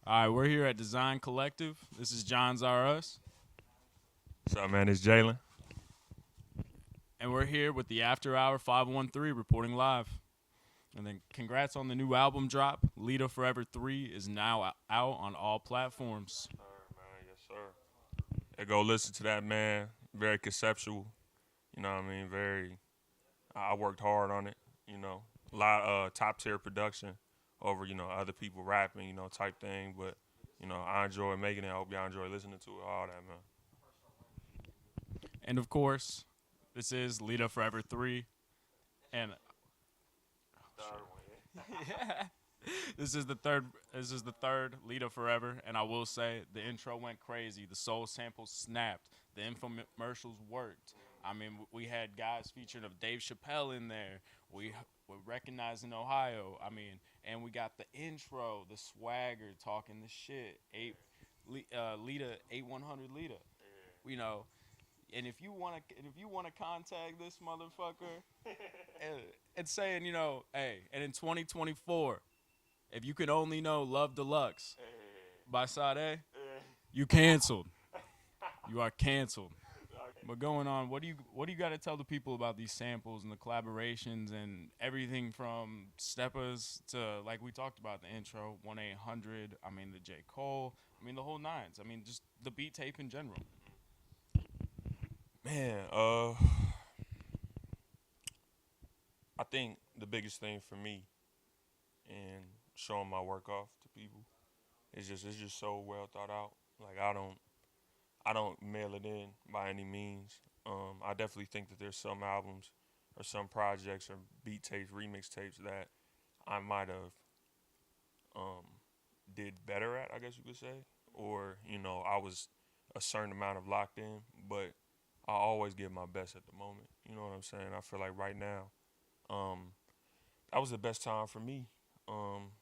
All right, we're here at Design Collective. This is JAWNS R Us, What's up, man? It's Jalenn. and we're here with the AfterHour 513 reporting live. And then congrats on the new album drop. Lita Forever 3 is now out on all platforms. Sir, man, yes, sir. Hey, go listen to that, man. Very conceptual. You know what I mean? Very. I worked hard on it. You know, a lot of top tier production over other people rapping, type thing. But I enjoy making it. I hope y'all enjoy listening to it. All that, man. And of course, this is Lita Forever 3. And yeah. This is the third Lita Forever, and I will say the intro went crazy. The soul samples snapped. The infomercials worked. I mean, we had guys featured of Dave Chappelle in there. We were recognizing Ohio. I mean, and we got the intro, the swagger, talking the shit. Lita 8100 Lita. You know, and if you wanna contact this motherfucker and saying, hey, and in 2024. If you could only know Love Deluxe by Sade, you canceled. You are canceled. But going on, what do you got to tell the people about these samples and the collaborations and everything from steppers to, like we talked about the intro, 1-800, I mean the J. Cole, I mean the whole nines. I mean just the beat tape in general. Man, I think the biggest thing for me and showing my work off to people it's just so well thought out. Like I don't mail it in by any means. I definitely think that there's some albums or some projects or beat tapes, remix tapes that I might have did better at, I guess you could say, or I was a certain amount of locked in, but I always give my best at the moment. You know what I'm saying? I feel like right now, that was the best time for me. Um,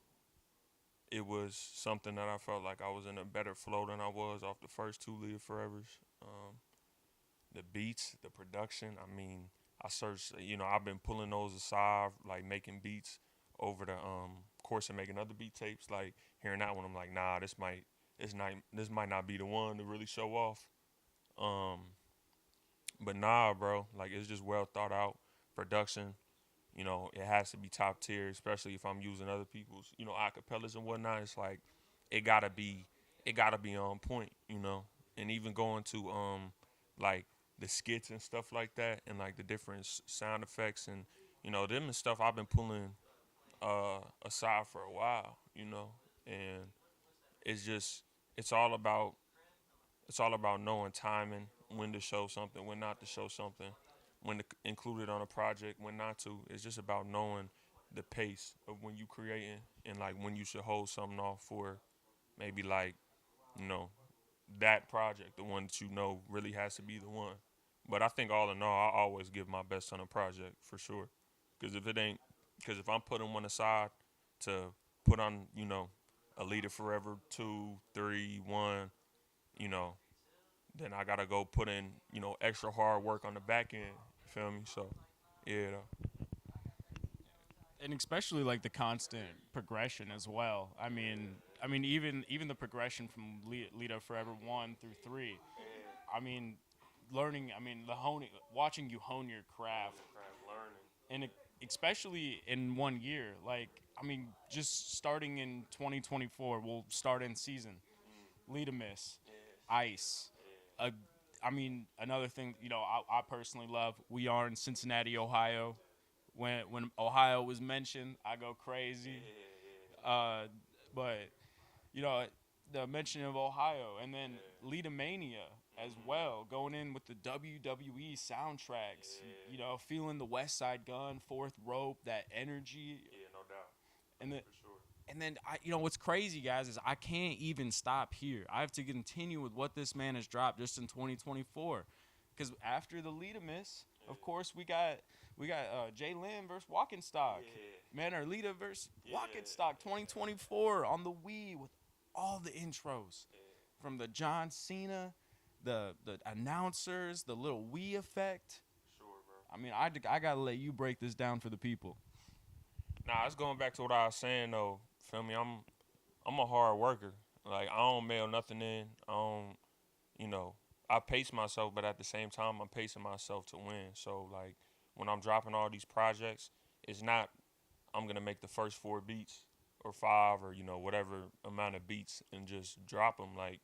it was something that I felt like I was in a better flow than I was off the first two Live Forevers. The beats, the production. I mean, I searched. I've been pulling those aside, like making beats over the course of making other beat tapes. Like hearing that one, I'm like, nah, this might not be the one to really show off. Um, but nah, bro, like it's just well thought out production. It has to be top tier, especially if I'm using other people's, acapellas and whatnot. It's like it gotta be, it gotta be on point, And even going to like the skits and stuff like that, and like the different sound effects and them and stuff I've been pulling aside for a while, and it's just it's all about it's all about knowing timing, when to show something, when not to show something, when to include it on a project, when not to. It's just about knowing the pace of when you creating and like when you should hold something off for maybe like, you know, that project, the one that really has to be the one. But I think all in all, I always give my best on a project for sure. Because if it ain't, because if I'm putting one aside to put on, a Leader Forever 2, 3, 1, you know, then I gotta go put in, extra hard work on the back end. You feel me? So, yeah, though. And especially like the constant progression as well. I mean even the progression from Lita Forever 1 through 3. I mean learning, the honing, watching you hone your craft, and especially in 1 year. Like, just starting in 2024, we'll start in season. Lita Miss, Ice. Uh, another thing, I personally love. We are in Cincinnati, Ohio. When Ohio was mentioned, I go crazy. Uh, but you know, the mention of Ohio, and then Lita Mania as well, going in with the WWE soundtracks. Feeling the West Side Gun, Fourth Rope, that energy, Yeah, no doubt. and then For sure. what's crazy, guys, is I can't even stop here. I have to continue with what this man has dropped just in 2024, because after the Lita Miss, of course, we got Jalenn versus Walking Stock, man, or Lita versus Walking Stock 2024 on the Wii with all the intros from the John Cena, the announcers, the little Wii effect. Sure, bro. I gotta let you break this down for the people. Nah, it's going back to what I was saying though. Feel me? I'm a hard worker. Like I don't mail nothing in. I don't, you know, I pace myself, but at the same time, I'm pacing myself to win. So like when I'm dropping all these projects, it's not I'm gonna make the first 4 beats or 5 or whatever amount of beats and just drop them. Like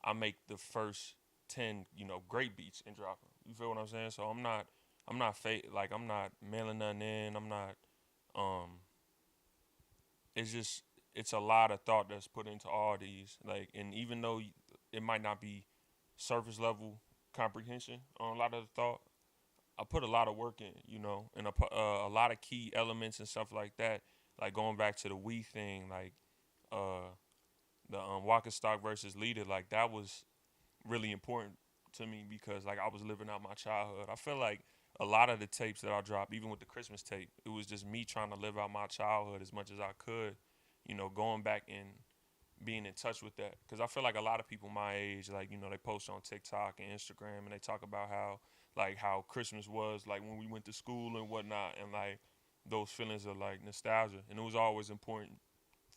I make the first 10 great beats and drop them. You feel what I'm saying? So I'm not fake like I'm not mailing nothing in. I'm not um. It's just it's a lot of thought that's put into all these. Like and even though it might not be surface level comprehension on a lot of the thought, I put a lot of work in, and a lot of key elements and stuff like that. Like going back to the we thing, like uh, the Walker Stock versus Leader, like that was really important to me because like I was living out my childhood. I feel like a lot of the tapes that I dropped, even with the Christmas tape, it was just me trying to live out my childhood as much as I could. Going back and being in touch with that because I feel like a lot of people my age, like they post on TikTok and Instagram and they talk about how Christmas was like when we went to school and whatnot, and like those feelings of like nostalgia, and it was always important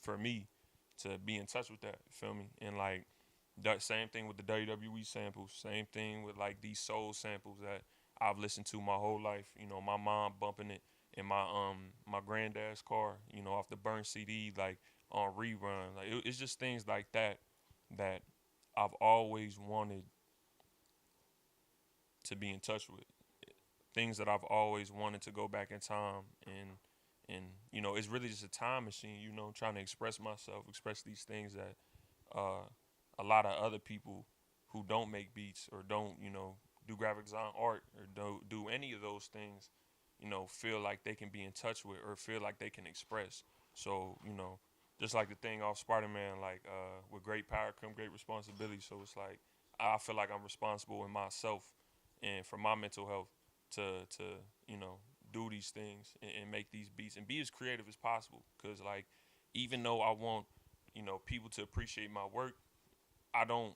for me to be in touch with that. Feel me? And like that same thing with the WWE samples, same thing with like these soul samples that I've listened to my whole life. My mom bumping it in my granddad's car, off the burn CD, like on rerun. Like it's just things like that I've always wanted to be in touch with. Things that I've always wanted to go back in time and it's really just a time machine. Trying to express myself, express these things that uh, a lot of other people who don't make beats or don't do graphic design art or don't do any of those things feel like they can be in touch with or feel like they can express. So just like the thing off Spider-Man, like with great power come great responsibility. So it's like I feel like I'm responsible in myself and for my mental health to you know do these things and make these beats and be as creative as possible. Cause like even though I want people to appreciate my work, I don't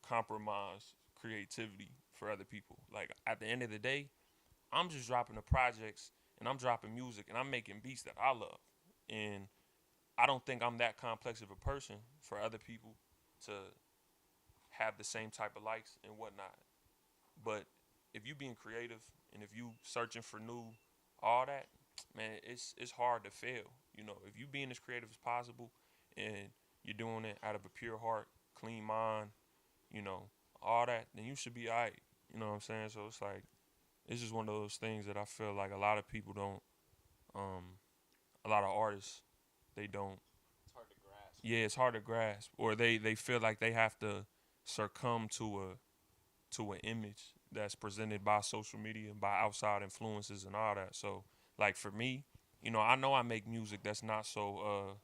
compromise creativity for other people. Like at the end of the day, I'm just dropping the projects and I'm dropping music and I'm making beats that I love. And I don't think I'm that complex of a person for other people to have the same type of likes and whatnot. But if you being creative and if you searching for new all that, man, it's hard to fail. If you being as creative as possible and you're doing it out of a pure heart, clean mind, you know, all that, then you should be alright. You know what I'm saying? So it's like it's just one of those things that I feel like a lot of people don't a lot of artists they don't It's hard to grasp. yeah, it's hard to grasp. Or they feel like they have to succumb to an image that's presented by social media and by outside influences and all that. So like for me, I know I make music that's not so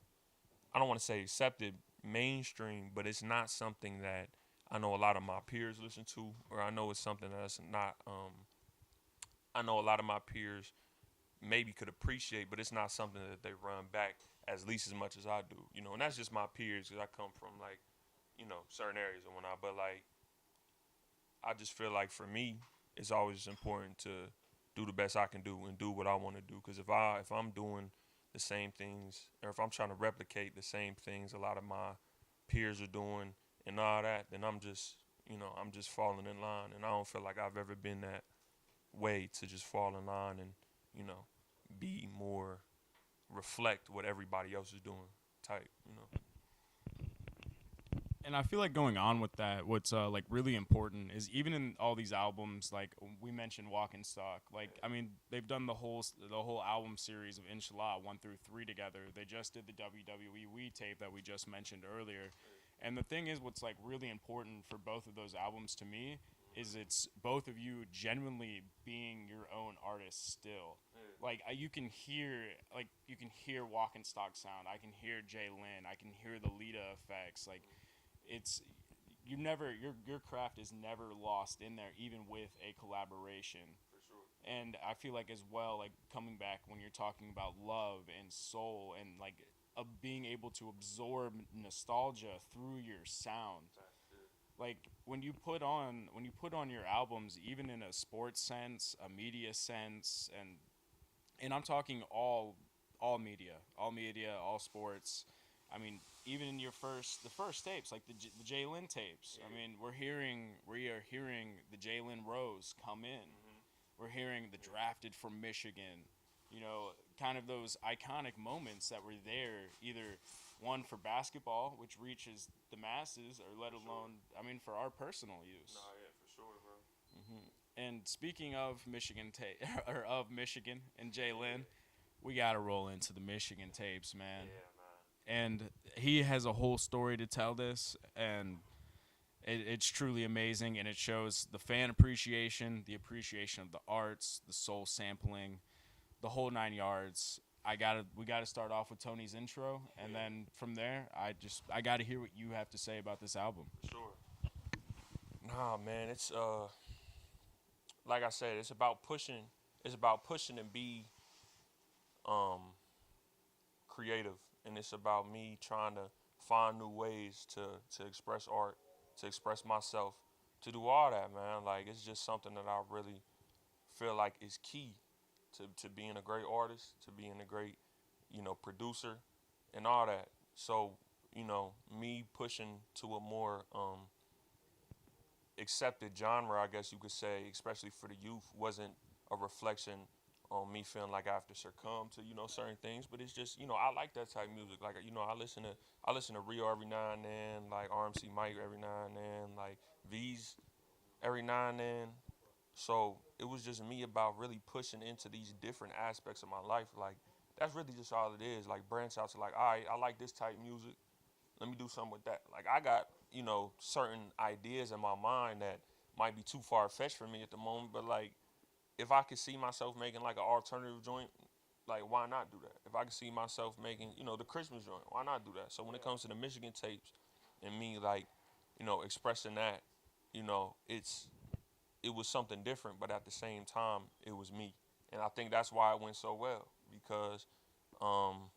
I don't want to say accepted mainstream, but it's not something that I know a lot of my peers listen to, or I know it's something that's not I know a lot of my peers maybe could appreciate, but it's not something that they run back at least as much as I do. And that's just my peers because I come from like certain areas and whatnot. But like I just feel like for me, it's always important to do the best I can do and do what I want to do. Because if I'm doing the same things, or if I'm trying to replicate the same things a lot of my peers are doing and all that, then I'm just falling in line. And I don't feel like I've ever been that way to just fall in line and you know be more reflect what everybody else is doing type. And I feel like going on with that, what's like really important is even in all these albums, like we mentioned Walk and Stock. Like I mean, they've done the whole album series of Inshallah 1 through 3 together. They just did the WWE We tape that we just mentioned earlier. And the thing is, what's like really important for both of those albums to me is it's both of you genuinely being your own artist still. Like you can hear Walk and Stock sound. I can hear Jalenn. I can hear the Lita effects. Like it's your craft is never lost in there even with a collaboration. For sure. And I feel like as well, like coming back when you're talking about love and soul and like being able to absorb nostalgia through your sound. Like when you put on your albums, even in a sports sense, a media sense, and I'm talking all media, all sports, I mean, even in the first tapes, like the Jalenn tapes. I mean, we are hearing the Jalen Rose come in. We're hearing the drafted from Michigan. You know, kind of those iconic moments that were there, either one for basketball, which reaches the masses, or let alone, I mean, for our personal use. Nah, yeah, for sure, bro. And speaking of or of Michigan and Jalen, we gotta roll into the Michigan tapes, man. Yeah, man. And he has a whole story to tell this, and it's truly amazing, and it shows the fan appreciation, the appreciation of the arts, the soul sampling, the whole 9 yards. We gotta start off with Tony's intro, and then from there, I gotta hear what you have to say about this album. For sure. Nah, man, it's like I said, it's about pushing. It's about pushing and be um creative, and it's about me trying to find new ways to express art, to express myself, to do all that, man. Like it's just something that I really feel like is key to being a great artist, to being a great, producer, and all that. So, me pushing to a more accepted genre, I guess you could say, especially for the youth, wasn't a reflection on me feeling like I have to succumb to certain things, but it's just I like that type of music. Like I listen to Rio every now and then, like RMC Mike every now and then, like V's every now and then. So it was just me about really pushing into these different aspects of my life. Like that's really just all it is. Like branch out to like, all right, I like this type of music. Let me do something with that. Like I got, certain ideas in my mind that might be too far fetched for me at the moment, but like if I could see myself making like an alternative joint, like why not do that? If I could see myself making, the Christmas joint, why not do that? So when it comes to the Michigan tapes and me like, expressing that, it was something different, but at the same time, it was me. And I think that's why it went so well because um,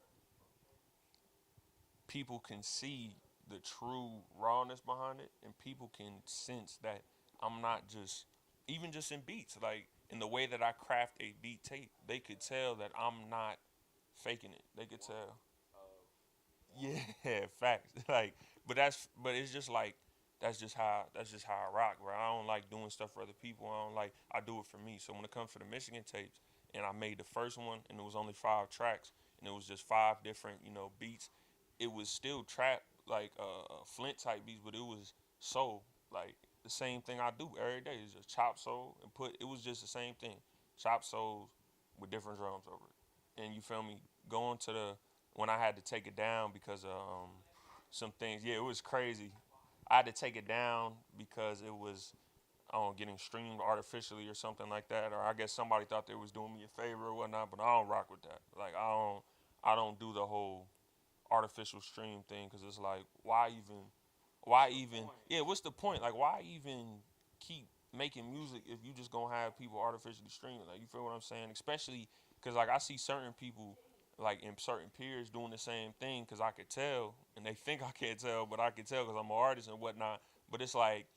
people can see the true rawness behind it, and people can sense that I'm not just even just in beats, like in the way that I craft a beat tape, they could tell that I'm not faking it. They could tell. Yeah, facts. Like, but it's just like that's just how I rock. Where I don't like doing stuff for other people. I do it for me. So when it comes to the Michigan tapes, and I made the first one, and it was only 5 tracks, and it was just 5 different beats. It was still trap like Flint type beats, but it was soul like the same thing I do every day. Is just chop soul and put. It was just the same thing, chop souls with different drums over it. And you feel me? Going to the when I had to take it down because of some things. Yeah, it was crazy. I had to take it down because it was getting streamed artificially or something like that, or I guess somebody thought they was doing me a favor or whatnot. But I don't rock with that. Like I don't do the whole artificial stream thing because it's like why even yeah, what's the point? Like why even keep making music if you just gonna have people artificially streaming? Like you feel what I'm saying? Especially because like I see certain people like in certain peers doing the same thing because I could tell and they think I can't tell, but I can tell because I'm an artist and whatnot. But it's like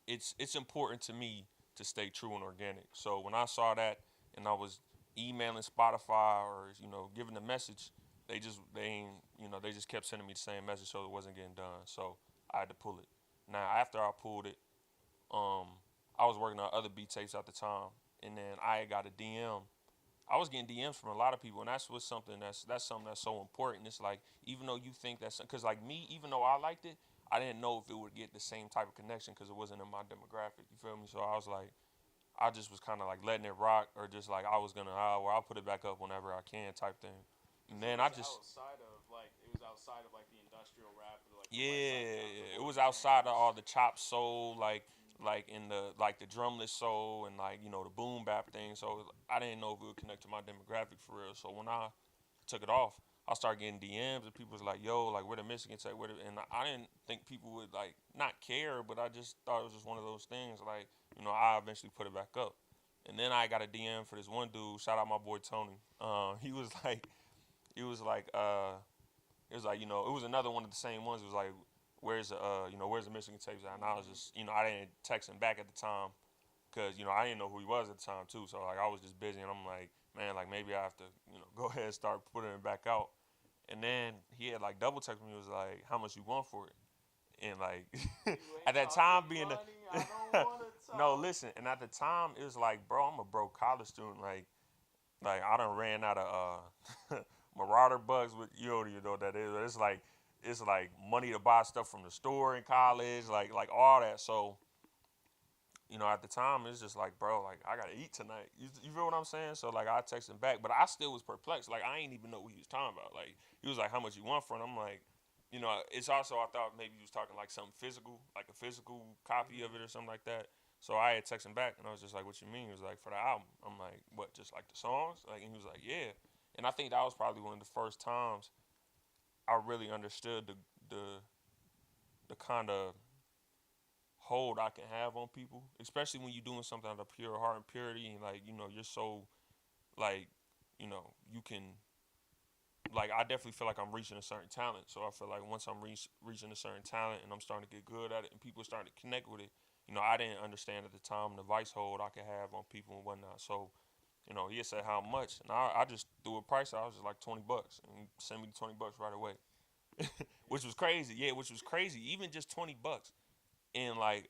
it's important to me to stay true and organic. So when I saw that and I was emailing Spotify or giving the message, they just kept sending me the same message, so it wasn't getting done. So I had to pull it. Now after I pulled it, um, I was working on other beat tapes at the time, and then I got a DM. I was getting DMs from a lot of people, and that's something that's so important. It's like even though you think that's because like me, even though I liked it, I didn't know if it would get the same type of connection because it wasn't in my demographic. You feel me? So I was like, I just was kind of like letting it rock, or just like I was gonna, well, I'll put it back up whenever I can, type thing. And then I just, It was outside of like the industrial rap, or like the West Side yeah, Gunna, it what was we're saying. outside of all the chop soul, like in the drumless soul and like the boom bap thing. So I didn't know if it would connect to my demographic for real. So when I took it off, I started getting DMs and people was like, "Yo, like where the Michigan Tech?" And I didn't think people would like not care, but I just thought it was just one of those things. Like I eventually put it back up, and then I got a DM for this one dude. Shout out my boy Tony. He was like, it was like it was another one of the same ones. It was like, where's the Michigan tapes at? And I was just I didn't text him back at the time because I didn't know who he was at the time too. So like I was just busy, and I'm like, man, like maybe I have to go ahead and start putting it back out. And then he had like double text me. He was like, "How much you want for it?" And like You at ain't that time talking being money. I don't want to no, talk. listen, and at the time it was like, bro, I'm a broke college student. Like I done ran out of Marauder bucks with you know what that is. But it's like money to buy stuff from the store in college, like all that. So at the time it's just like, bro, like I gotta eat tonight. You feel what I'm saying? So like I texted him back, but I still was perplexed. Like I ain't even know what he was talking about. Like he was like, how much you want for it? I'm like, it's also I thought maybe he was talking like something physical, like a physical copy of it or something like that. So I had texted him back and I was just like, what you mean? He was like, for the album. I'm like, what, just like the songs? Like, and he was like, yeah. And I think that was probably one of the first times I really understood the kind of hold I can have on people, especially when you're doing something out of pure heart and purity, and like you're so like you can like I definitely feel like I'm reaching a certain talent. So I feel like once I'm reaching a certain talent and I'm starting to get good at it and people are starting to connect with it, I didn't understand at the time the vice hold I could have on people and whatnot. So he had said how much, and I just threw a price out. I was just like $20, and he sent me the $20 right away, which was crazy. Yeah, which was crazy. Even just $20. And like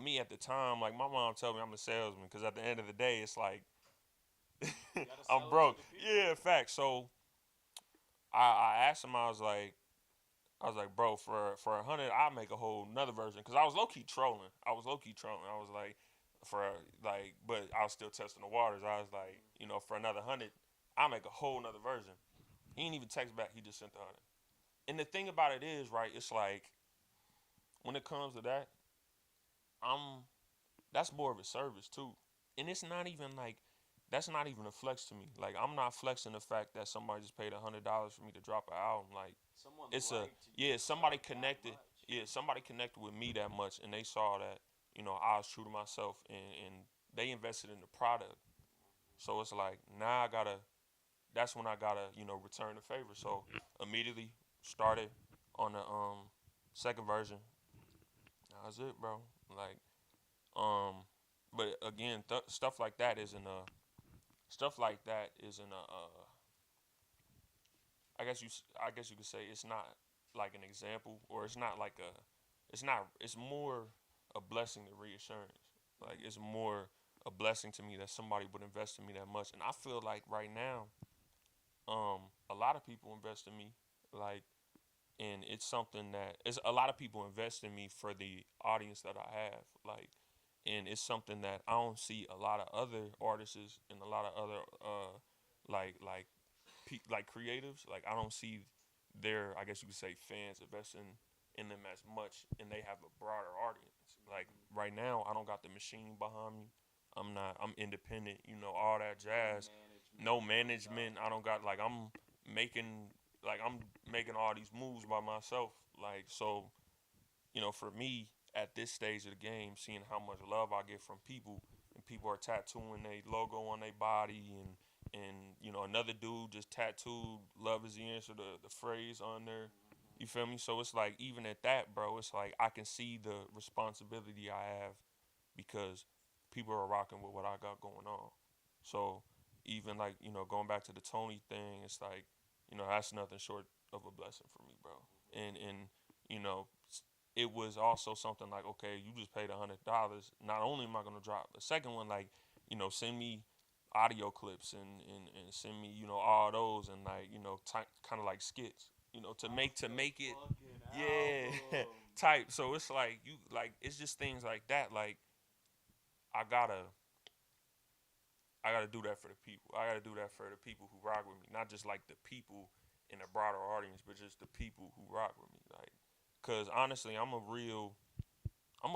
me at the time, like my mom told me I'm a salesman because at the end of the day, it's like You gotta I'm sell it to broke. the people. Yeah, fact. So I asked him. I was like, bro, for 100, I'll make a whole another version because I was low key trolling. I was like, for like, but I was still testing the waters. I was like, for another 100, I'll make a whole another version. He didn't even text back. He just sent the 100. And the thing about it is, right? It's like when it comes to that, I'm that's more of a service too. And it's not even like that's not even a flex to me. Like I'm not flexing the fact that somebody just paid $100 for me to drop an album. Like Someone it's a liked yeah, your stuff that much. somebody connected with me that much and they saw that, I was true to myself and they invested in the product. So it's like now that's when I gotta, return the favor. So immediately started on the second version. That was it, bro. Like but again, stuff like that isn't a stuff like that isn't a. I guess you could say it's not like an example, or it's not like a. It's not. It's more a blessing than reassurance. Like it's more a blessing to me that somebody would invest in me that much, and I feel like right now, a lot of people invest in me, like, and it's something that it's a lot of people invest in me for the audience that I have, like, and it's something that I don't see a lot of other artists and a lot of other like like creatives. Like I don't see their I guess you could say fans investing in them as much, and they have a broader audience. Like right now, I don't got the machine behind me. I'm not. I'm independent. All that No jazz. management, No no management. I nothing. don't got like making I'm making all these moves by myself. Like so, for me at this stage of the game, seeing how much love I get from people, and people are tattooing their logo on their body, and another dude just tattooed "Love is the answer" the phrase on there. You feel me? So it's like even at that, bro, it's like I can see the responsibility I have because people are rocking with what I got going on. So even like going back to the Tony thing, it's like that's nothing short of a blessing for me, bro. And you know it was also something like, okay, you just paid $100. Not only am I gonna drop the second one, like send me audio clips and send me all those and like kind of like skits, to Off the make it fucking yeah album. type. So it's like it's just things like that. Like I gotta I gotta do that for the people. I gotta do that for the people who rock with me, not just like the people in a broader audience, but just the people who rock with me. Like, cause honestly, I'm a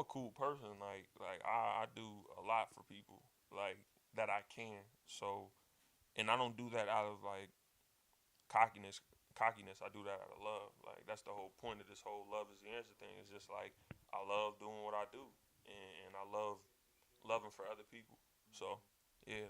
cool person. Like I do a lot for people, like that I can. So, and I don't do that out of like cockiness. Cockiness. I do that out of love. Like that's the whole point of this whole love is the answer thing. It's just like I love doing what I do, and I love loving for other people. So, yeah.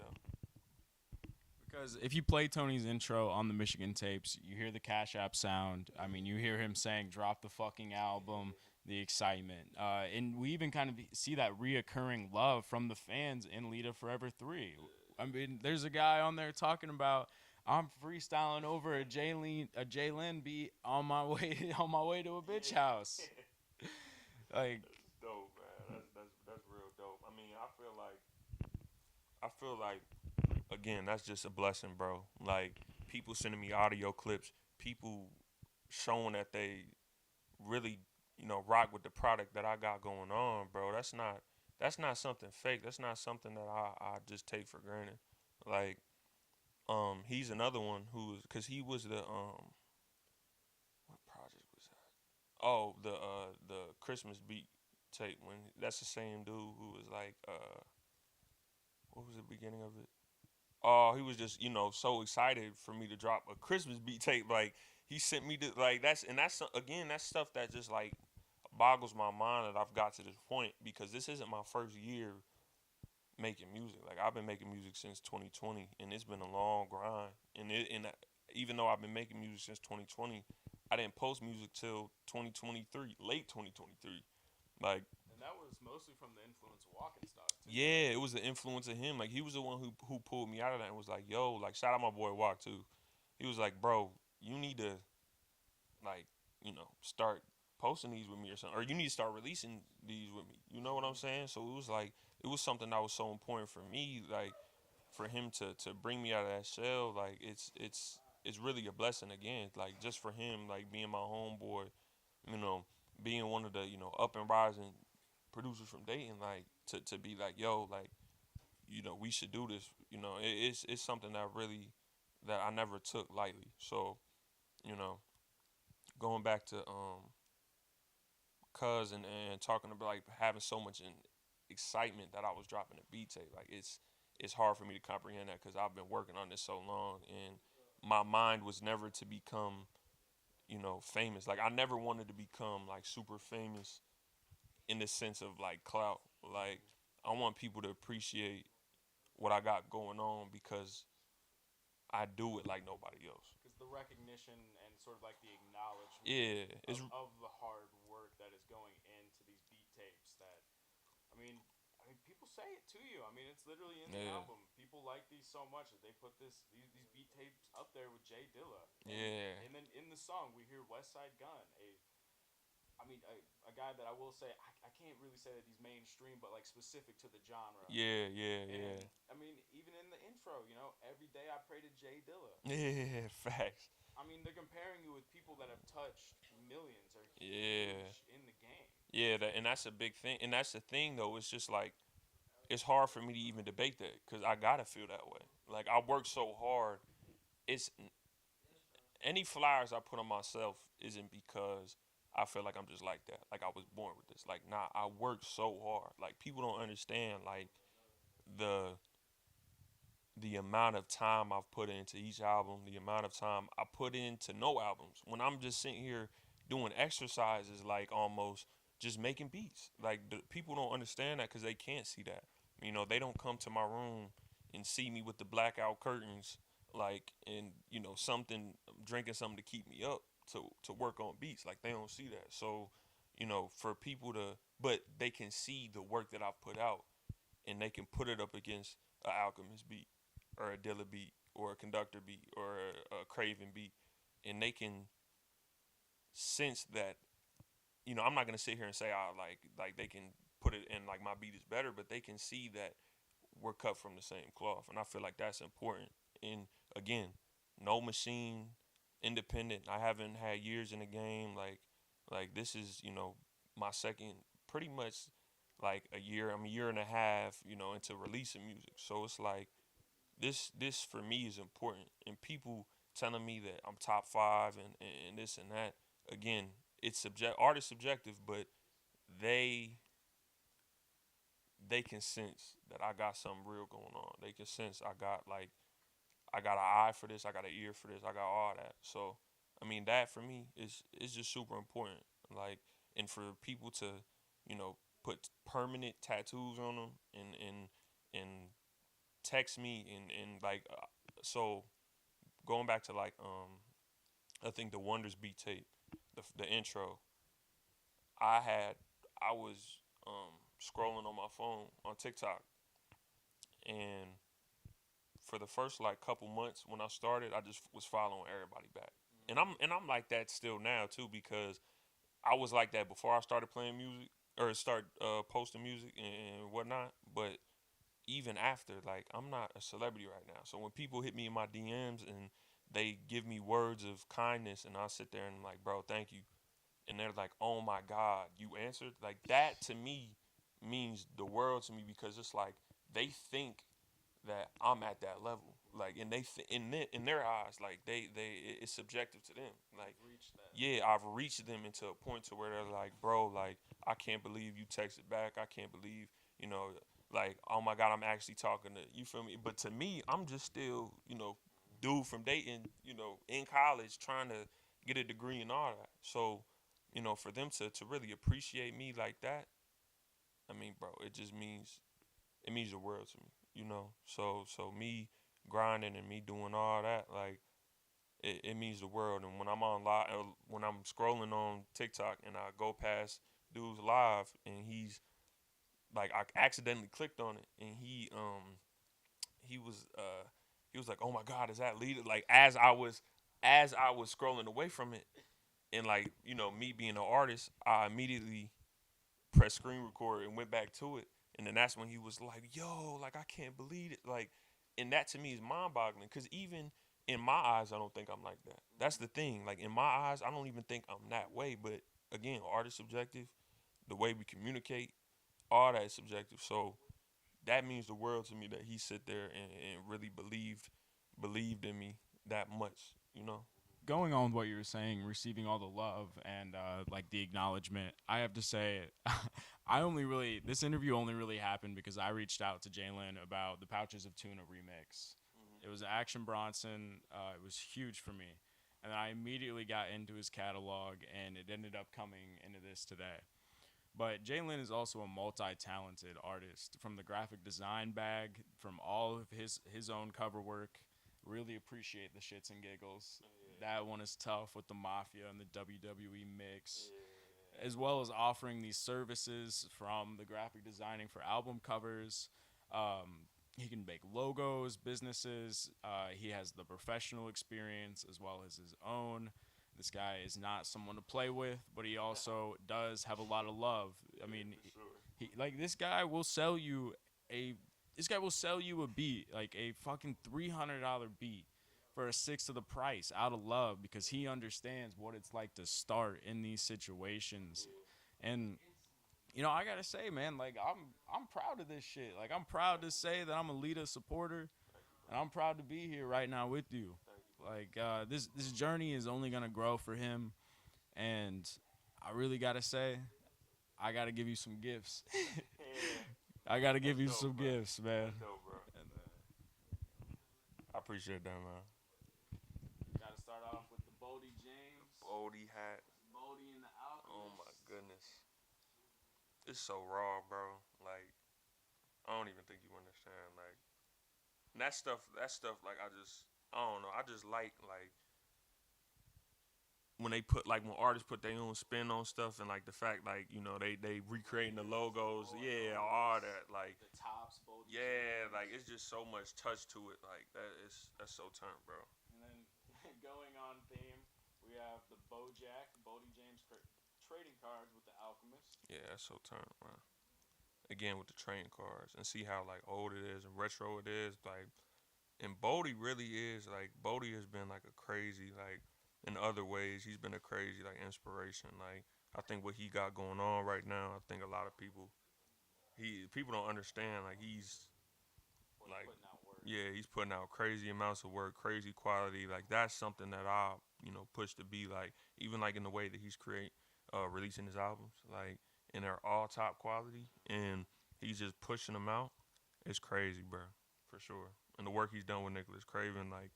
Because if you play Tony's intro on the Michigan tapes, you hear the Cash App sound. I mean, you hear him saying, drop the fucking album, the excitement. And we even kind of see that reoccurring love from the fans in Lita Forever 3. I mean, there's a guy on there talking about, I'm freestyling over a Jalenn beat on my way on my way to a bitch house. Like, That's dope, man. That's real dope. I mean, I feel like again, that's just a blessing, bro. Like people sending me audio clips, people showing that they really, rock with the product that I got going on, bro. That's not something fake. That's not something that I just take for granted. Like, he's another one cause he was the what project was that? Oh, the Christmas beat tape when that's the same dude who was like what was the beginning of it? Oh, he was just so excited for me to drop a Christmas beat tape. Like he sent me to like that's again that's stuff that just like boggles my mind that I've got to this point because this isn't my first year making music. Like I've been making music since 2020, and it's been a long grind. Even though I've been making music since 2020, I didn't post music till 2023, late 2023. Like and that was mostly from the influence of walking stock too, right? yeah, it was the influence of him. Like he was the one who pulled me out of that and was like, "Yo, like shout out my boy Walk too." He was like, "Bro, you need to like start posting these with me or something, or you need to start releasing these with me." You know what I'm saying? So it was like it was something that was so important for me, like for him to bring me out of that shell. Like it's really a blessing again. Like just for him, like being my homeboy, you know, being one of the up and rising producers from Dayton, like to be like, yo, like we should do this. It's something that really that I never took lightly. So you know, going back to Cuz and talking about like having so much excitement that I was dropping a beat tape, like it's hard for me to comprehend that because I've been working on this so long and my mind was never to become famous. Like I never wanted to become like super famous in the sense of like clout. Like I want people to appreciate what I got going on because I do it like nobody else. Because the recognition and sort of like the acknowledgement Yeah, of the hard work that is going into these beat tapes that I mean people say it to you. I mean it's literally in the yeah, album. People like these so much that they put these beat tapes up there with Jay Dilla. yeah, And then in the song we hear West Side Gun, a guy that I will say I can't really say that he's mainstream, but like specific to the genre. yeah, yeah, And yeah, I mean, even in the intro, every day I pray to Jay Dilla. yeah. Facts. I mean, they're comparing you with people that have touched millions or Yeah, huge in the game. yeah. And that's a big thing. And that's the thing though. It's just like it's hard for me to even debate that because I gotta feel that way. Like I work so hard. It's any flyers I put on myself isn't because I feel like I'm just like that. Like I was born with this. Like nah, I work so hard. Like people don't understand like the the amount of time I've put into each album, the amount of time I put into no albums. When I'm just sitting here doing exercises, like almost just making beats. Like people don't understand that because they can't see that. They don't come to my room and see me with the blackout curtains, like and something drinking something to keep me up to work on beats. Like they don't see that. So for people to, but they can see the work that I've put out, and they can put it up against an Alchemist beat or a Dilla beat or a Conductor beat or a Craven beat, and they can sense that. I'm not gonna sit here and say I like they can put it in like my beat is better, but they can see that we're cut from the same cloth, and I feel like that's important. And again, no machine, independent. I haven't had years in the game. Like this is my second, pretty much like a year. I'm a year and a half, into releasing music. So it's like this for me is important, and people telling me that I'm top five and this and that. Again, it's art is subjective, but they they can sense that I got something real going on. They can sense I got an eye for this, I got an ear for this, I got all that. So I mean that for me is just super important. Like and for people to put permanent tattoos on them and text me and like so going back to like I think the Wonders beat tape, the intro. I had I was scrolling on my phone on TikTok, and for the first like couple months when I started, I just was following everybody back, and I'm like that still now too because I was like that before I started playing music or start posting music and whatnot. But even after, like, I'm not a celebrity right now. So when people hit me in my DMs and they give me words of kindness, and I sit there and I'm like, bro, thank you, and they're like, oh my God, you answered, like that to me means the world to me because it's like they think that I'm at that level. Like, and in their eyes, like it's subjective to them. Like, Reach that. yeah, I've reached them into a point to where they're like, bro, like I can't believe you texted back. I can't believe, you know, like, oh my God, I'm actually talking to you. Feel me? But to me, I'm just still, dude from Dayton, in college trying to get a degree and all that. So, for them to really appreciate me like that, I mean, bro, it means the world to me, So me grinding and me doing all that, like it means the world. And when I'm on live, when I'm scrolling on TikTok and I go past dude's live and he's like, I accidentally clicked on it and he was he was like, oh my God, is that leader? Like as I was scrolling away from it, and like me being an artist, I immediately pressed screen record and went back to it, and then that's when he was like, yo, like I can't believe it, like, and that to me is mind boggling because even in my eyes, I don't think I'm like that. That's the thing. Like in my eyes, I don't even think I'm that way. But again, art is subjective. The way we communicate, all that is subjective. So that means the world to me that he sit there and really believed in me that much. Going on with what you were saying, receiving all the love and like the acknowledgement, I have to say, this interview only really happened because I reached out to Jalenn about the Pouches of Tuna remix. It was Action Bronson. It was huge for me, and I immediately got into his catalog, and it ended up coming into this today. But Jalenn is also a multi-talented artist, from the graphic design bag, from all of his own cover work. Really appreciate the shits and giggles. That one is tough with the Mafia and the WWE mix, as well as offering these services from the graphic designing for album covers. He can make logos, businesses. He has the professional experience as well as his own. This guy is not someone to play with, but he also does have a lot of love. I mean, he like this guy will sell you a a beat, like a fucking $300 beat for a sixth of the price out of love because he understands what it's like to start in these situations. And I gotta say, man, like I'm proud of this shit. Like I'm proud to say that I'm a Lita supporter, and I'm proud to be here right now with you. Like this journey is only gonna grow for him, and I really gotta say, I gotta give you some gifts. I gotta give you some gifts, man. That's dope, bro. I appreciate that, man. Gotta start off with the Bodie James. Odie hat. Bodie and the Oh my Alchemist. goodness. It's so raw, bro. Like, I don't even think you understand. Like, that stuff, like, I don't know. I just like when they put, like, when artists put their own spin on stuff, and like the fact, like, they recreating the logos, yeah, all that, like, The tops, Bodie yeah, James. like it's just so much touch to it, like that's so turned, bro. And then going on theme, we have the Bodie James trading cards with the Alchemist. Yeah, that's so turned, man. Again with the train cars and see how like old it is and retro it is, like, and Bodie really is like Bodie has been like a crazy, like, in other ways he's been a crazy like inspiration. Like I think what he got going on right now, I think a lot of people don't understand, like he's like, Putting out work. yeah, he's putting out crazy amounts of work, crazy quality. Like that's something that I push to be like, even like in the way that he's releasing his albums, like, and they're all top quality, and he's just pushing them out. It's crazy, bro, for sure. And the work he's done with Nicholas Craven, like,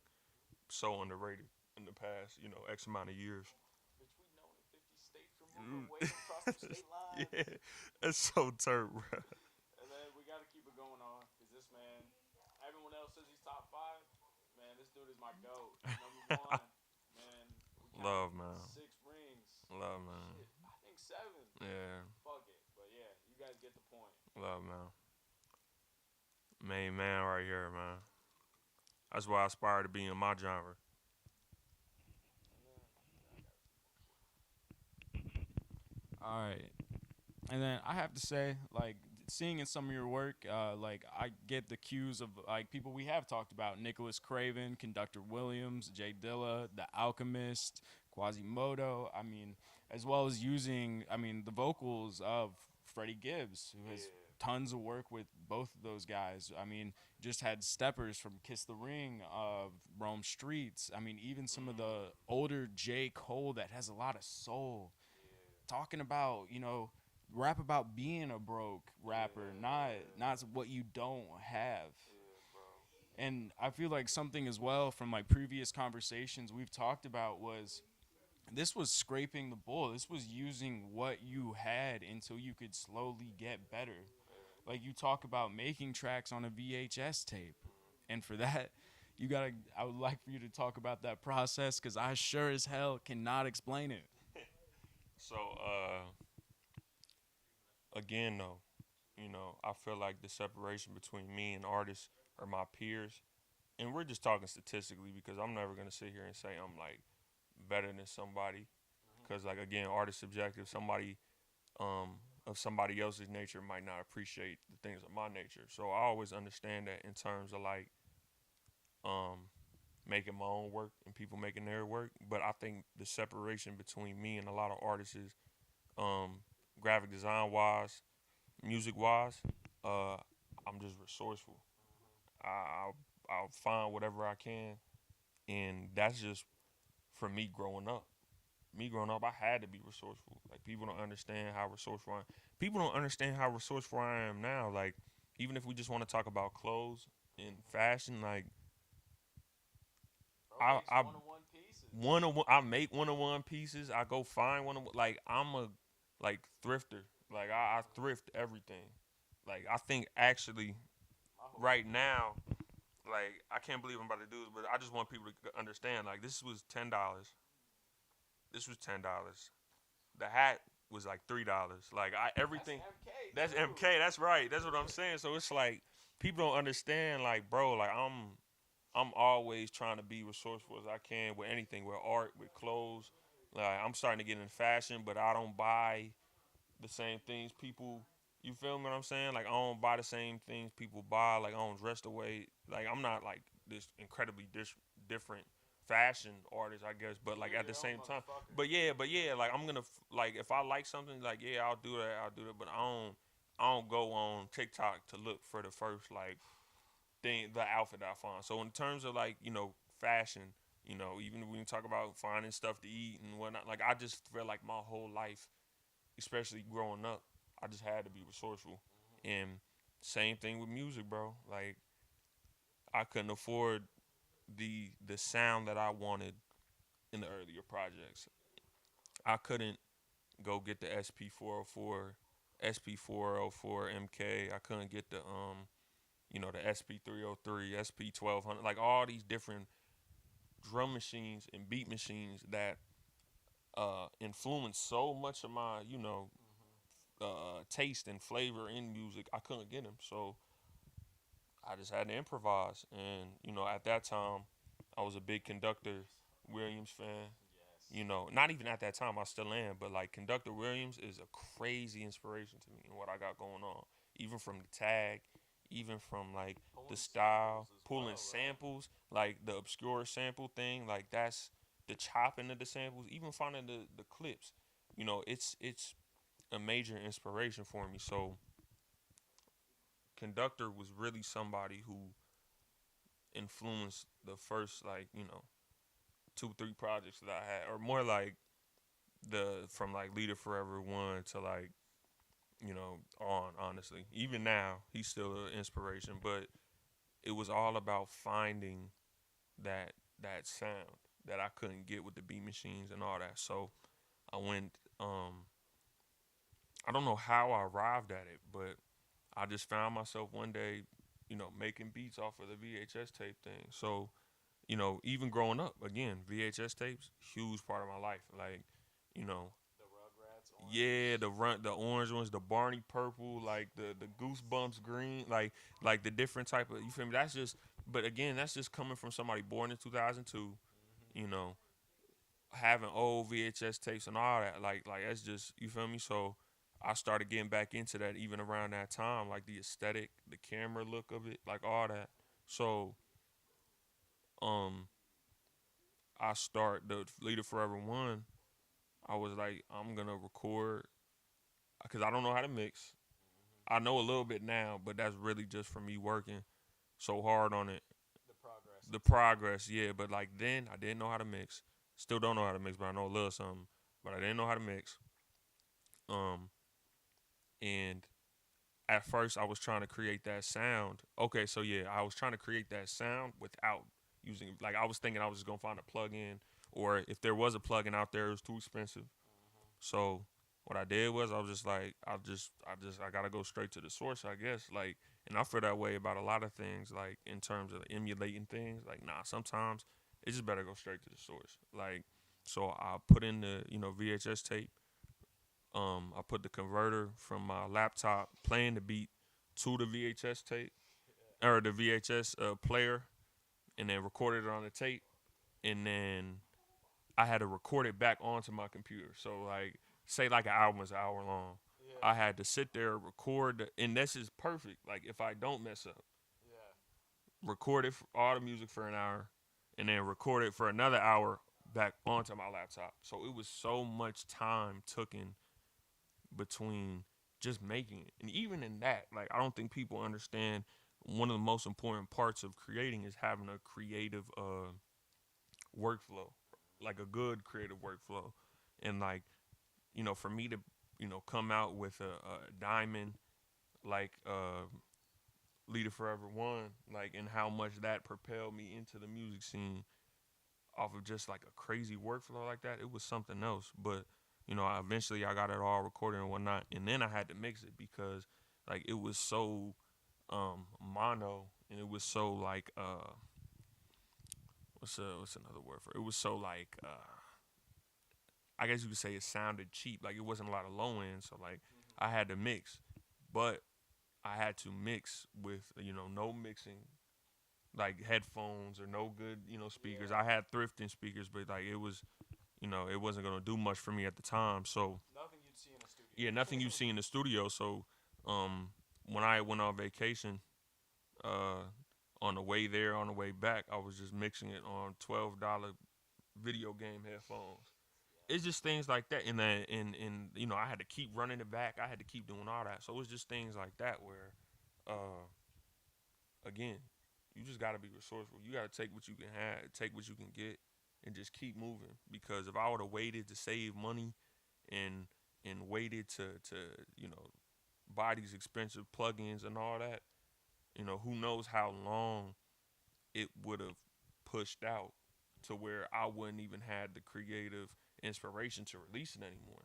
so underrated in the past, X amount of years. Bitch, we known in 50 states from way across the state lines. Yeah, that's so turd, bro. And then we got to keep it going on because this man, everyone else says he's top five. Man, this dude is my GOAT. Number one, man. We Love, counted man. 6 rings. Love, man. Shit, I think 7. Yeah, Fuck it. But yeah, you guys get the point. love, man. Main man right here, man. That's what I aspire to be in my genre. All right. And then I have to say, like, seeing in some of your work, like, I get the cues of, like, people we have talked about: Nicholas Craven, Conductor Williams, Jay Dilla, The Alchemist, Quasimodo. I mean, as well as using, I mean, the vocals of Freddie Gibbs, who has tons of work with both of those guys. I mean, just had steppers from Kiss the Ring, of Rome Streets. I mean, even some of the older J. Cole that has a lot of soul, talking about, rap about being a broke rapper, not what you don't have. And I feel like something as well from like previous conversations we've talked about was, this was scraping the bowl. This was using what you had until you could slowly get better. Like, you talk about making tracks on a VHS tape. And for that, I would like for you to talk about that process, cuz I sure as hell cannot explain it. So again though, I feel like the separation between me and artists or my peers, and we're just talking statistically because I'm never gonna sit here and say I'm like better than somebody, because like again, art is subjective. Somebody of somebody else's nature might not appreciate the things of my nature. So I always understand that in terms of like um making my own work and people making their work. But I think the separation between me and a lot of artists is um graphic design wise, music wise, uh I'm just resourceful. I'll find whatever I can, and that's just for me growing up. Me growing up, I had to be resourceful. Like people don't understand how resourceful I am. People don't understand how resourceful I am now. Like even if we just want to talk about clothes and fashion, like I I make one of one pieces. I go find one of like I'm a like thrifter. Like I thrift everything. Like I think actually right now, like I can't believe I'm about to do this, but I just want people to understand. Like this was $10. This was $10. The hat was like $3. Like I everything. That's MK. That's right. That's what I'm saying. So it's like people don't understand. Like bro, like I'm always trying to be resourceful as I can with anything, with art, with clothes. Like I'm starting to get in fashion, but I don't buy the same things people. You feel me? What I'm saying? Like I don't buy the same things people buy. Like I don't dress the way. Like I'm not like this incredibly different fashion artist, I guess. But like at the same time, but yeah, like I'm gonna like if I like something, like yeah, I'll do that. I'll do that. But I don't go on TikTok to look for the first like thing, the outfit that I find. So in terms of like fashion, even when we talk about finding stuff to eat and whatnot, like I just feel like my whole life, especially growing up, I just had to be resourceful. And same thing with music, bro. Like I couldn't afford the sound that I wanted in the earlier projects. I couldn't go get the SP404, SP404 MK. I couldn't get the SP303, SP1200, like all these different drum machines and beat machines that influence so much of my taste and flavor in music. I couldn't get them, so I just had to improvise. And at that time, I was a big Conductor Williams fan. Not even at that time, I still am, but like Conductor Williams is a crazy inspiration to me and what I got going on. Even from the tag, even from like the style, pulling samples, like the obscure sample thing, like that's the chopping of the samples, even finding the clips. It's a major inspiration for me. So Conductor was really somebody who influenced the first like, 2 3 projects that I had, or more like the from like Leader Forever one to like on honestly. Even now, he's still an inspiration, but it was all about finding that that sound that I couldn't get with the beat machines and all that. So I went I don't know how I arrived at it, but I just found myself one day, making beats off of the VHS tape thing. So, even growing up, again, VHS tapes, huge part of my life. Like, you know, Yeah, the orange ones, the Barney purple, like the Goosebumps green, like the different type of, you feel me? That's just, but again, that's just coming from somebody born in 2002. You know, having old VHS tapes and all that, like that's just, you feel me? So I started getting back into that even around that time, like the aesthetic, the camera look of it, like all that. So um, I start the Leader Forever One. I was like, I'm gonna record because I don't know how to mix. I know a little bit now, but that's really just from me working so hard on it. The progress, yeah. But like then, I didn't know how to mix. Still don't know how to mix, but I know a little something. But I didn't know how to mix. Um, and at first, I was trying to create that sound. Okay, so yeah, I was trying to create that sound without using. Like I was thinking, I was just gonna find a plug-in, or if there was a plug-in out there, it was too expensive. So what I did was I was just like, I gotta go straight to the source, I guess. Like, and I feel that way about a lot of things, like in terms of emulating things. Like, nah, sometimes it's just better go straight to the source. Like, so I put in the VHS tape. I put the converter from my laptop playing the beat to the VHS tape or the VHS player, and then recorded it on the tape, and then I had to record it back onto my computer. So like, say like an album is an hour long. I had to sit there, record, and this is perfect. Like if I don't mess up, record it for all the music for an hour, and then record it for another hour back onto my laptop. So it was so much time taken between just making it, and even in that, like I don't think people understand one of the most important parts of creating is having a creative workflow, like a good creative workflow, and like for me to come out with a diamond like Leader Forever One, like, and how much that propelled me into the music scene off of just like a crazy workflow like that, it was something else. But eventually I got it all recorded and whatnot, and then I had to mix it because like it was so mono, and it was so like what's another word for it? It was so like I guess you could say it sounded cheap. Like it wasn't a lot of low end, so like I had to mix, but I had to mix with no mixing, like headphones or no good speakers. I had thrifting speakers, but like it was it wasn't gonna do much for me at the time. So yeah, nothing you see in the studio. So when I went on vacation, uh, on the way there, on the way back, I was just mixing it on $12 video game headphones. It's just things like that, and I had to keep running it back. I had to keep doing all that. So it's just things like that where, uh, again, you just gotta be resourceful. You gotta take what you can have, take what you can get, and just keep moving. Because if I would have waited to save money, and waited to buy these expensive plugins and all that, who knows how long it would have pushed out to where I wouldn't even had the creative inspiration to release it anymore.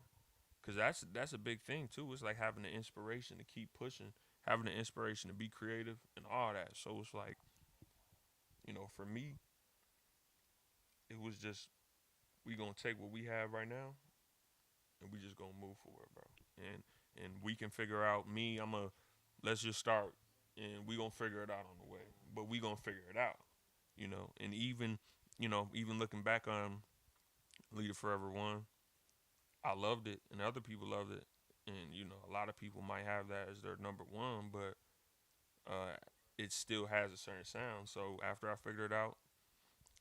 Cause that's a big thing too. It's like having the inspiration to keep pushing, having the inspiration to be creative and all that. So it's like, for me, it was just we gonna take what we have right now and we just gonna move forward, bro. And we can figure out me. Let's just start and we gonna figure it out on the way. But we gonna figure it out, And even looking back on Leader Forever One, I loved it, and other people loved it, and a lot of people might have that as their number one, but uh, it still has a certain sound. So after I figured it out,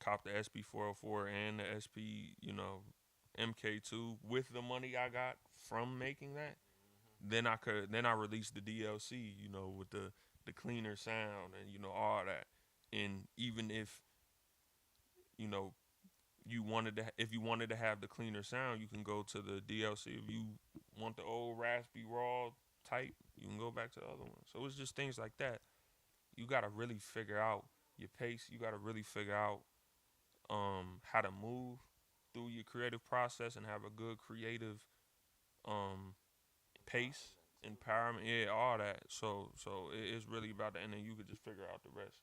cop the SP 404 and the SP, MK2 with the money I got from making that, then I released the DLC, with the cleaner sound and all that. And even if you know if you wanted to have the cleaner sound, you can go to the DLC. If you want the old raspy raw type, you can go back to the other one. So it's just things like that. You gotta really figure out your pace. You gotta really figure out how to move through your creative process and have a good creative um pace, empowerment, yeah, all that. So it's really about that, and then you could just figure out the rest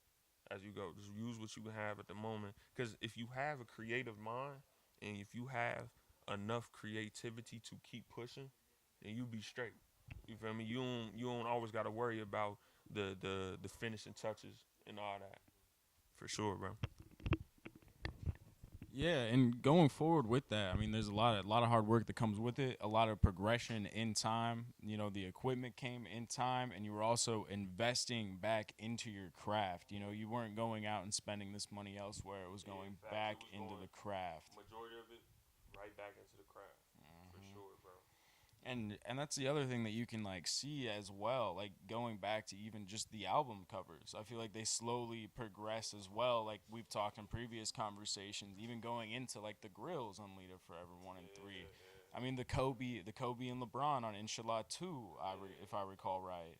as you go. Just use what you have at the moment, because if you have a creative mind and if you have enough creativity to keep pushing, then you be straight. You feel me? You don't always gotta worry about the finishing touches and all that. For sure, bro. Yeah, and going forward with that, I mean, there's a lot of hard work that comes with it, a lot of progression in time. You know, the equipment came in time, and you were also investing back into your craft. You know, you weren't going out and spending this money elsewhere; it was Yeah, going facts. It back was into going the craft. majority of it right back into the craft. For sure, bro. And that's the other thing that you can like see as well, like going back to even just the album covers. I feel like they slowly progress as well, like we've talked in previous conversations, even going into like the grills on Leader Forever 1 and Yeah, 3. yeah, yeah. I mean the Kobe and LeBron on Inshallah 2, if I recall right.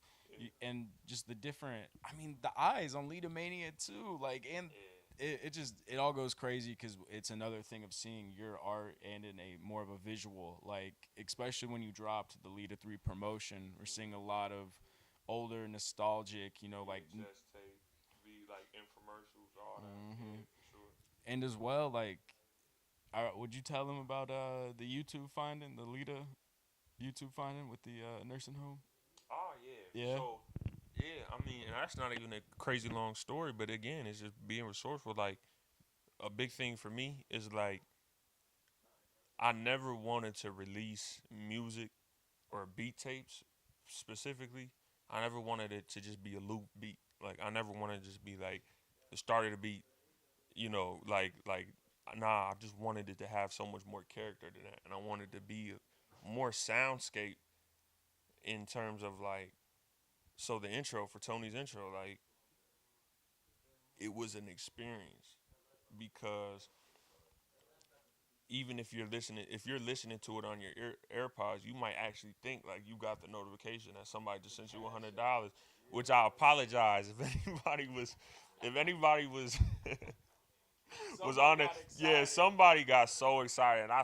And just the different, I mean the eyes on Leader Mania 2, like, and Yeah, it all goes crazy because it's another thing of seeing your art and in a more of a visual, like especially when you dropped the Leader 3 promotion, we're seeing a lot of older nostalgic, like VHS tape, like infomercials, all that. hmm Yeah, for sure. and as well, like, would you tell them about the YouTube finding, the Leader YouTube finding with the nursing home? Oh yeah. Yeah. So yeah, I mean, and that's not even a crazy long story, but again, it's just being resourceful. Like a big thing for me is like I never wanted to release music or beat tapes specifically. I never wanted it to just be a loop beat. Like I never wanted to just be like the start of the beat, like nah, I just wanted it to have so much more character than that. And I wanted to be more soundscape in terms of like so the intro for Tony's intro, like it was an experience because even if you're listening to it on your AirPods, you might actually think like you got the notification that somebody just sent you $100, which I apologize if anybody was was Somebody on it. got Yeah, excited. somebody got so excited, and I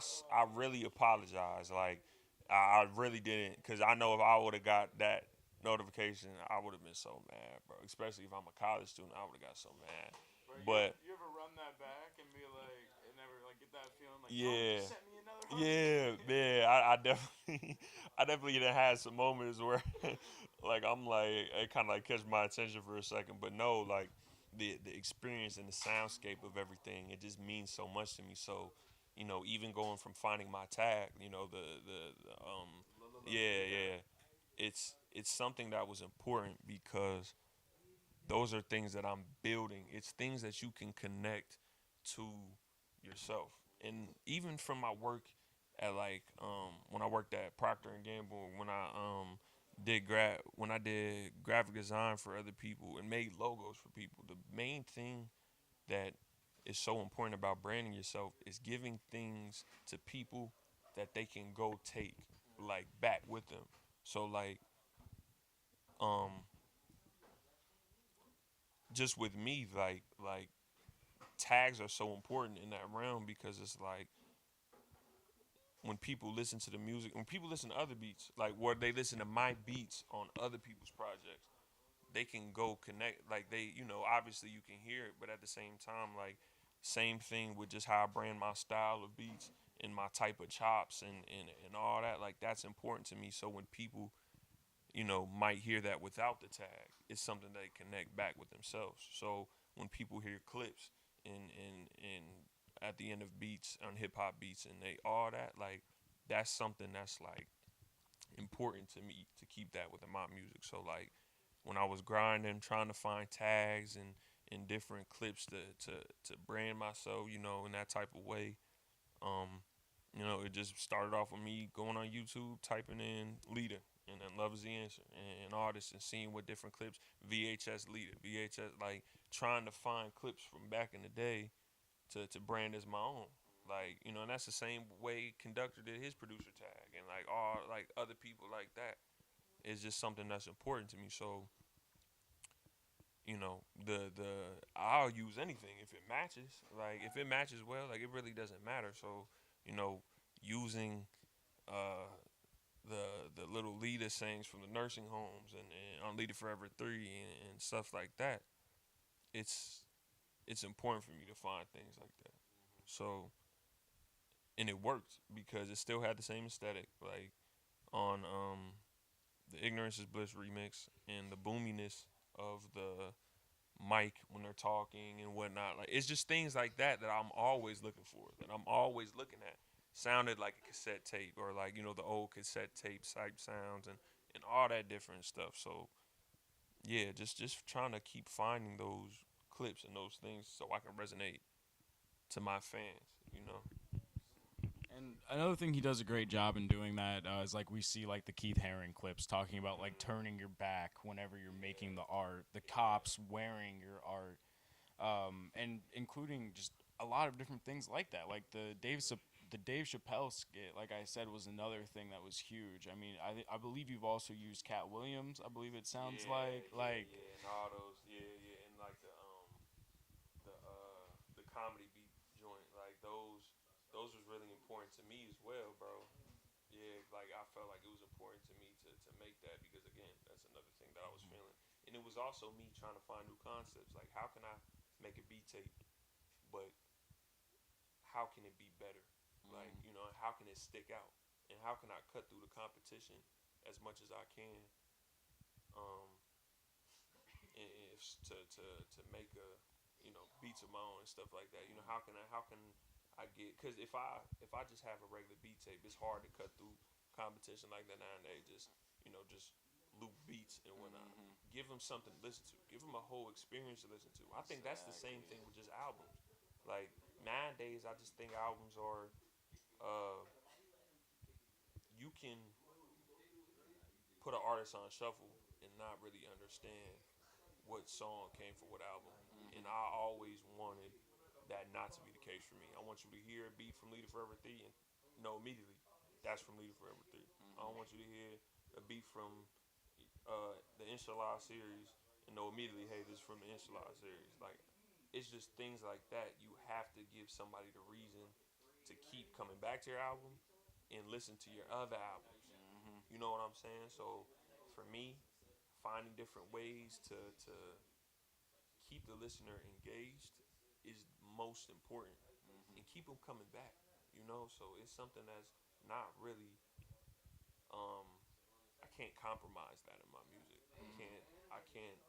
really apologize. Like I really didn't, cause I know if I would have got that notification, I would have been so mad, bro. Especially if I'm a college student, I would have got so mad. Bro, But you ever run that back and be like, and never like get that feeling like, oh, he yeah, just sent me another yeah, $100. yeah. I definitely, I definitely done had some moments where, like, I'm like, it kind of like catch my attention for a second. But no, like, the experience and the soundscape of everything, it just means so much to me. So, even going from finding my tag, yeah, yeah, it's something that was important because those are things that I'm building. It's things that you can connect to yourself. And even from my work at like when I worked at Procter and Gamble, when I did graphic design for other people and made logos for people, the main thing that is so important about branding yourself is giving things to people that they can go take like back with them. So like um just with me, like tags are so important in that realm because it's like when people listen to the music, when people listen to other beats, like where they listen to my beats on other people's projects, they can go connect. Like obviously you can hear it, but at the same time, like same thing with just how I brand my style of beats and my type of chops and all that. Like that's important to me. So when people might hear that without the tag, it's something they connect back with themselves. So when people hear clips and at the end of beats on hip hop beats and they all that, like that's something that's like important to me to keep that within my music. So like when I was grinding, trying to find tags and different clips to brand myself, in that type of way. Um, it just started off with me going on YouTube, typing in leader, and then love is the answer, and artists, and seeing what different clips, VHS leader, VHS, like trying to find clips from back in the day to brand as my own. Like, and that's the same way Conductor did his producer tag, and like all like other people like that. It's just something that's important to me. So, I'll use anything if it matches. Like if it matches well, like it really doesn't matter. So, you know, using uh the little leader sayings from the nursing homes and on Leader Forever 3 and stuff like that, it's it's important for me to find things like that. So and it worked because it still had the same aesthetic. Like on the Ignorance is Bliss remix and the boominess of the mic when they're talking and whatnot. Like it's just things like that that I'm always looking for, that I'm always looking at. Sounded like a cassette tape or like the old cassette tape type sounds and all that different stuff. So yeah, just trying to keep finding those clips and those things so I can resonate to my fans. You know. And another thing he does a great job in doing that is like we see like the Keith Haring clips talking about like turning your back whenever you're making the art, the cops wearing your art, and including just a lot of different things like that. Like the Dave Chappelle skit, like I said, was another thing that was huge. I mean, I believe you've also used Cat Williams. I believe it sounds like And all those, and like the comedy beat joint, like those was really important to me as well, bro. Yeah, like I felt like it was important to me to make that because again, that's another thing that I was feeling, and it was also me trying to find new concepts. Like, how can I make a beat tape, but how can it be better? Like, how can it stick out, and how can I cut through the competition as much as I can, um, and if, to make a beats of my own and stuff like that. How can I get, because if I just have a regular beat tape, it's hard to cut through competition like that nowadays. Just loop beats and whatnot. Give them something to listen to. Give them a whole experience to listen to. I think that's the same thing with just albums. Like nowadays, I just think albums are uh, you can put an artist on shuffle and not really understand what song came from what album. And I always wanted that not to be the case for me. I want you to hear a beat from Leader Forever 3 and know immediately that's from Leader Forever 3. I don't want you to hear a beat from the Inshallah series and know immediately, hey, this is from the Inshallah series. Like, it's just things like that. You have to give somebody the reason to keep coming back to your album and listen to your other albums. You know what I'm saying? So for me, finding different ways to keep the listener engaged is most important and keep them coming back. So it's something that's not really um I can't compromise that in my music. I can't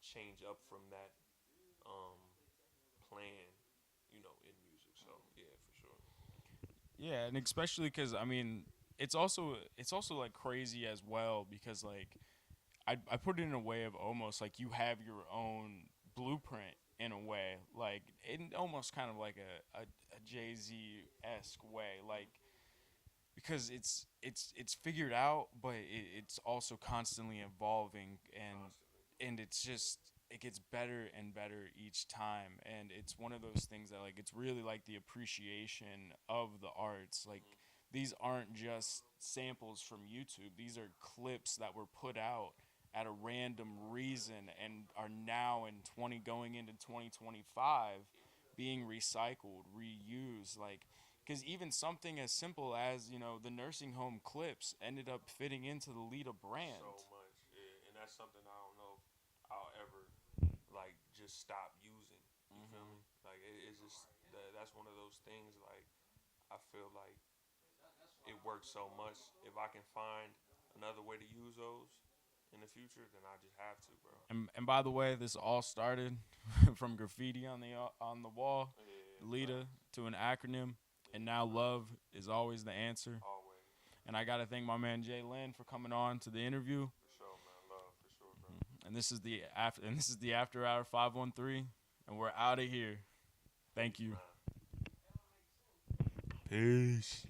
change up from that um plan, in music. So yeah, for sure. yeah, and especially because I mean it's also like crazy as well because like I put it in a way of almost like you have your own blueprint in a way, like in almost kind of like a Jay Z esque way, like because it's figured out, but it's also constantly evolving, Constantly. and it's just it gets better and better each time, and it's one of those things that like it's really like the appreciation of the arts, like these aren't just samples from YouTube. These are clips that were put out at a random reason and are now in 20 going into 2025 being recycled, reused, like because even something as simple as the nursing home clips ended up fitting into the Lita So brand. much, yeah. And that's something I don't know if I'll ever like just stop using. You feel me? Like it's just that's one of those things. Like I feel like it works so much. If I can find another way to use those in the future, then I just have to, bro. And by the way, this all started from graffiti on the wall, Yeah, Lita facts. to an acronym, and Yeah, now love is always the answer. always. And I gotta thank my man Jalenn for coming on to the interview. For sure, man. Love, for sure, bro. And this is the After Hour 513, and we're out of here. Thank Peace, you. man. Peace.